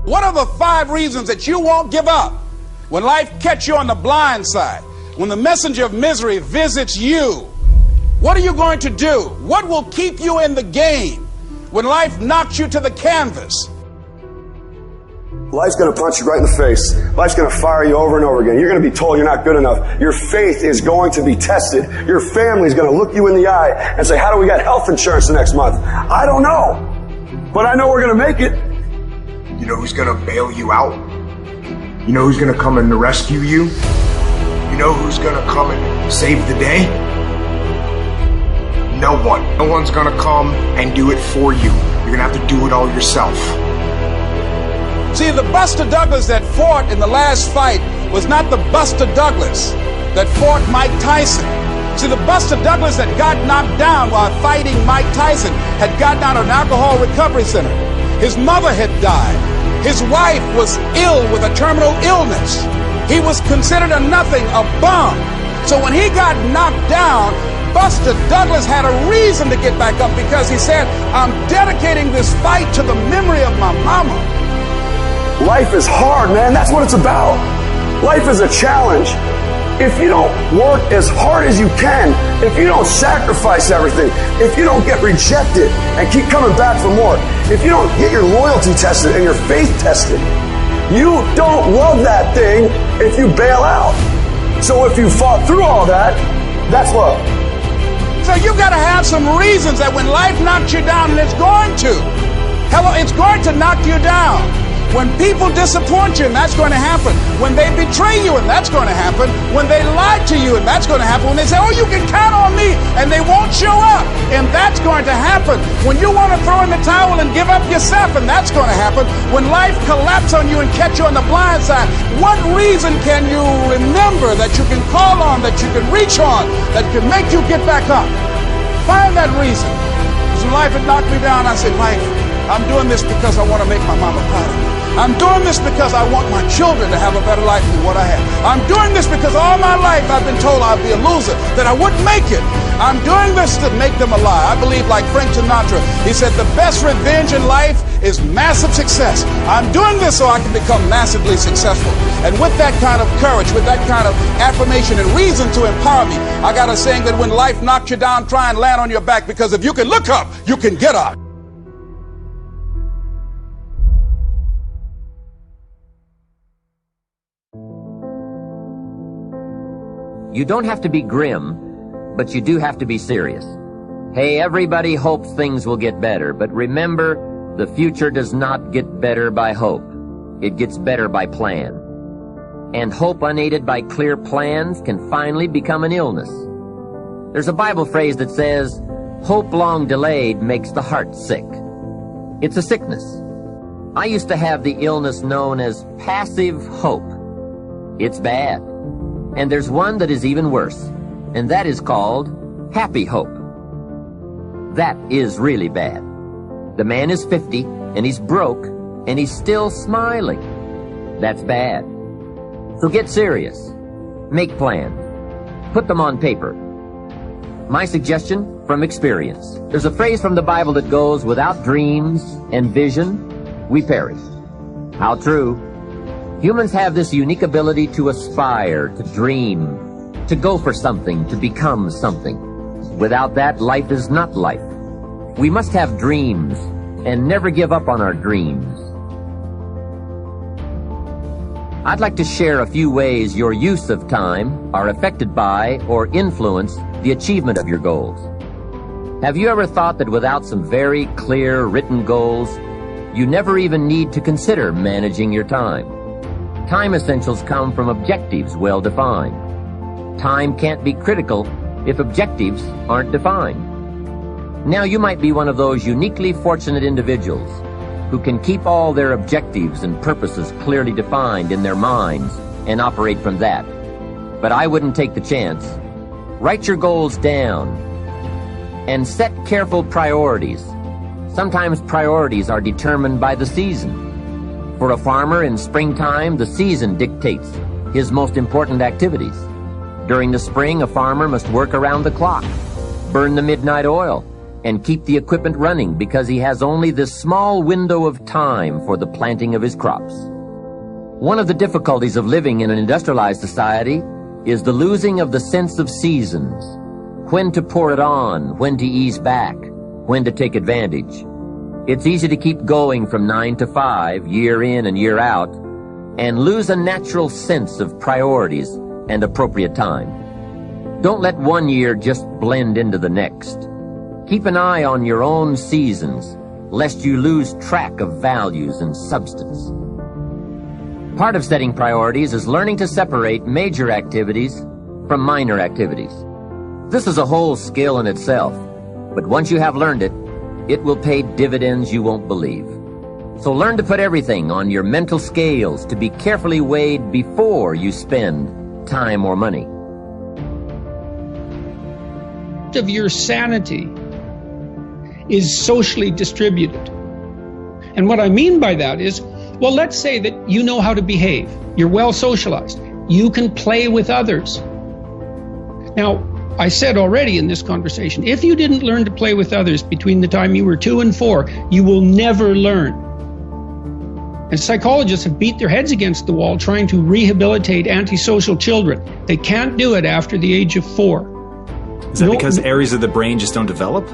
What are the 5 reasons that you won't give up when life catches you on the blind side? When the messenger of misery visits you, what are you going to do? What will keep you in the game when life knocks you to the canvas? Life's going to punch you right in the face. Life's going to fire you over and over again. You're going to be told you're not good enough. Your faith is going to be tested. Your family's going to look you in the eye and say, how do we get health insurance the next month? I don't know. But I know we're going to make it. You know who's going to bail you out? You know who's going to come and rescue you? You know who's going to come and save the day? No one. No one's going to come and do it for you. You're going to have to do it all yourself. See, the Buster Douglas that fought in the last fight was not the Buster Douglas that fought Mike Tyson. See, the Buster Douglas that got knocked down while fighting Mike Tyson had gotten out of an alcohol recovery center. His mother had died. His wife was ill with a terminal illness. He was considered a nothing, a bum. So when he got knocked down, Buster Douglas had a reason to get back up, because he said, I'm dedicating this fight to the memory of my mama. Life is hard, man. That's what it's about. Life is a challenge. If you don't work as hard as you can, if you don't sacrifice everything, if you don't get rejected and keep coming back for more, if you don't get your loyalty tested and your faith tested, you don't love that thing if you bail out. So if you fought through all that, that's love. So you've got to have some reasons that when life knocks you down, and it's going to. Hello, it's going to knock you down. When people disappoint you, and that's going to happen. When they betray you, and that's going to happen. When they lie to you, and that's going to happen. When they say, oh, you can count on me, and they won't show up, and that's going to happen. When you want to throw in the towel and give up yourself, and that's going to happen. When life collapses on you and catch you on the blind side, what reason can you remember that you can call on, that you can reach on, that can make you get back up? Find that reason. Because when life had knocked me down, I said, life, I'm doing this because I want to make my mama proud of me. I'm doing this because I want my children to have a better life than what I have. I'm doing this because all my life I've been told I'd be a loser, that I wouldn't make it. I'm doing this to make them a lie. I believe, like Frank Sinatra, he said the best revenge in life is massive success. I'm doing this so I can become massively successful. And with that kind of courage, with that kind of affirmation and reason to empower me, I got a saying that when life knocks you down, try and land on your back, because if you can look up, you can get up. You don't have to be grim, but you do have to be serious. Hey, everybody hopes things will get better, but remember, the future does not get better by hope. It gets better by plan. And hope unaided by clear plans can finally become an illness. There's a Bible phrase that says, hope long delayed makes the heart sick. It's a sickness. I used to have the illness known as passive hope. It's bad. And there's one that is even worse, and that is called happy hope. That is really bad. The man is 50, and he's broke, and he's still smiling. That's bad. So get serious. Make plans. Put them on paper. My suggestion from experience. There's a phrase from the Bible that goes, without dreams and vision, we perish. How true. Humans have this unique ability to aspire, to dream, to go for something, to become something. Without that, life is not life. We must have dreams and never give up on our dreams. I'd like to share a few ways your use of time are affected by or influence the achievement of your goals. Have you ever thought that without some very clear written goals, you never even need to consider managing your time? Time essentials come from objectives well defined. Time can't be critical if objectives aren't defined. Now you might be one of those uniquely fortunate individuals who can keep all their objectives and purposes clearly defined in their minds and operate from that. But I wouldn't take the chance. Write your goals down and set careful priorities. Sometimes priorities are determined by the season. For a farmer in springtime, the season dictates his most important activities. During the spring, a farmer must work around the clock, burn the midnight oil, and keep the equipment running because he has only this small window of time for the planting of his crops. One of the difficulties of living in an industrialized society is the losing of the sense of seasons. When to pour it on, when to ease back, when to take advantage. It's easy to keep going from 9 to 5, year in and year out, and lose a natural sense of priorities and appropriate time. Don't let one year just blend into the next. Keep an eye on your own seasons, lest you lose track of values and substance. Part of setting priorities is learning to separate major activities from minor activities. This is a whole skill in itself, but once you have learned it, it will pay dividends you won't believe. So learn to put everything on your mental scales to be carefully weighed before you spend time or money. Of your sanity is socially distributed. And what I mean by that is, well, let's say that you know how to behave. You're well socialized. You can play with others. Now, I said already in this conversation, if you didn't learn to play with others between the time you were 2 and 4, you will never learn. And psychologists have beat their heads against the wall trying to rehabilitate antisocial children. They can't do it after the age of 4. Is that because areas of the brain just don't develop?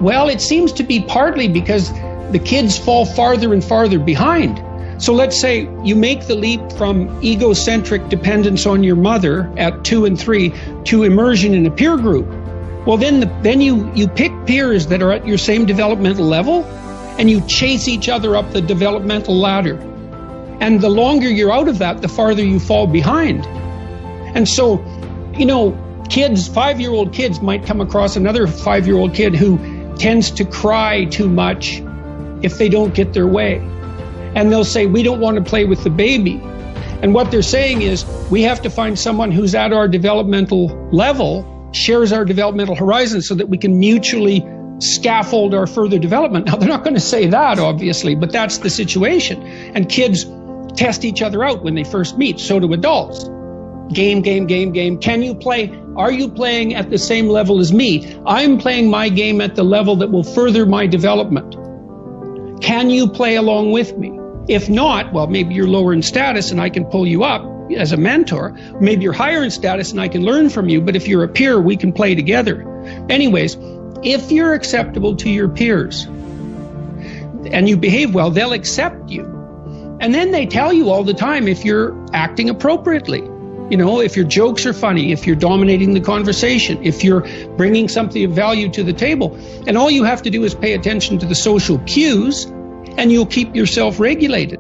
Well, it seems to be partly because the kids fall farther and farther behind. So let's say you make the leap from egocentric dependence on your mother at 2 and 3 to immersion in a peer group. Well, then you pick peers that are at your same developmental level, and you chase each other up the developmental ladder. And the longer you're out of that, the farther you fall behind. And so, you know, kids, 5-year-old kids might come across another 5-year-old kid who tends to cry too much if they don't get their way. And they'll say, we don't want to play with the baby. And what they're saying is, we have to find someone who's at our developmental level, shares our developmental horizon, so that we can mutually scaffold our further development. Now, they're not going to say that, obviously, but that's the situation. And kids test each other out when they first meet. So do adults. Game. Can you play? Are you playing at the same level as me? I'm playing my game at the level that will further my development. Can you play along with me? If not, well, maybe you're lower in status and I can pull you up as a mentor. Maybe you're higher in status and I can learn from you. But if you're a peer, we can play together. Anyways, if you're acceptable to your peers and you behave well, they'll accept you. And then they tell you all the time if you're acting appropriately. You know, if your jokes are funny, if you're dominating the conversation, if you're bringing something of value to the table. And all you have to do is pay attention to the social cues, and you'll keep yourself regulated.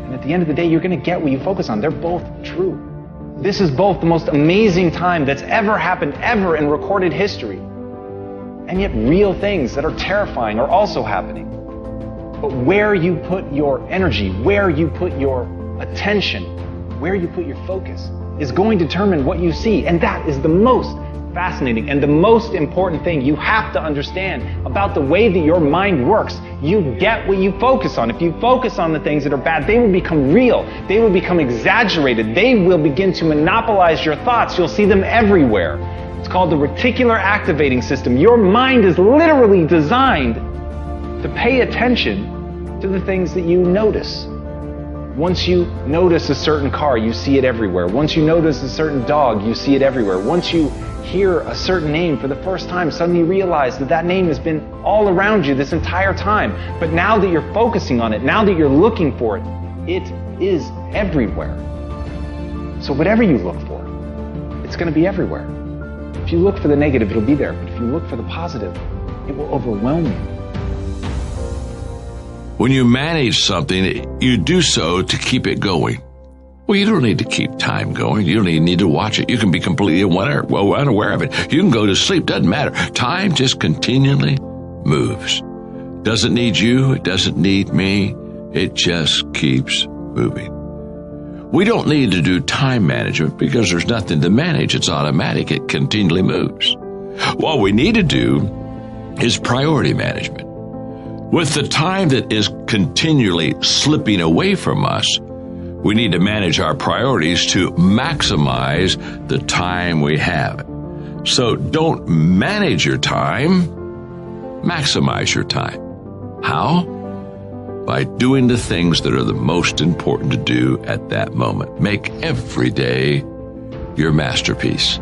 And at the end of the day, you're going to get what you focus on. They're both true. This is both the most amazing time that's ever happened, ever in recorded history. And yet real things that are terrifying are also happening. But where you put your energy, where you put your attention, where you put your focus, is going to determine what you see. And that is the most fascinating and the most important thing you have to understand about the way that your mind works. You get what you focus on. If you focus on the things that are bad, they will become real. They will become exaggerated. They will begin to monopolize your thoughts. You'll see them everywhere. It's called the reticular activating system. Your mind is literally designed to pay attention to the things that you notice. Once you notice a certain car, you see it everywhere. Once you notice a certain dog, you see it everywhere. Once you hear a certain name for the first time, suddenly you realize that that name has been all around you this entire time. But now that you're focusing on it, now that you're looking for it, it is everywhere. So whatever you look for, it's going to be everywhere. If you look for the negative, it'll be there. But if you look for the positive, it will overwhelm you. When you manage something, you do so to keep it going. Well, you don't need to keep time going. You don't even need to watch it. You can be completely unaware of it. You can go to sleep. Doesn't matter. Time just continually moves. Doesn't need you. It doesn't need me. It just keeps moving. We don't need to do time management because there's nothing to manage. It's automatic. It continually moves. What we need to do is priority management. With the time that is continually slipping away from us, we need to manage our priorities to maximize the time we have. So don't manage your time, maximize your time. How? By doing the things that are the most important to do at that moment. Make every day your masterpiece.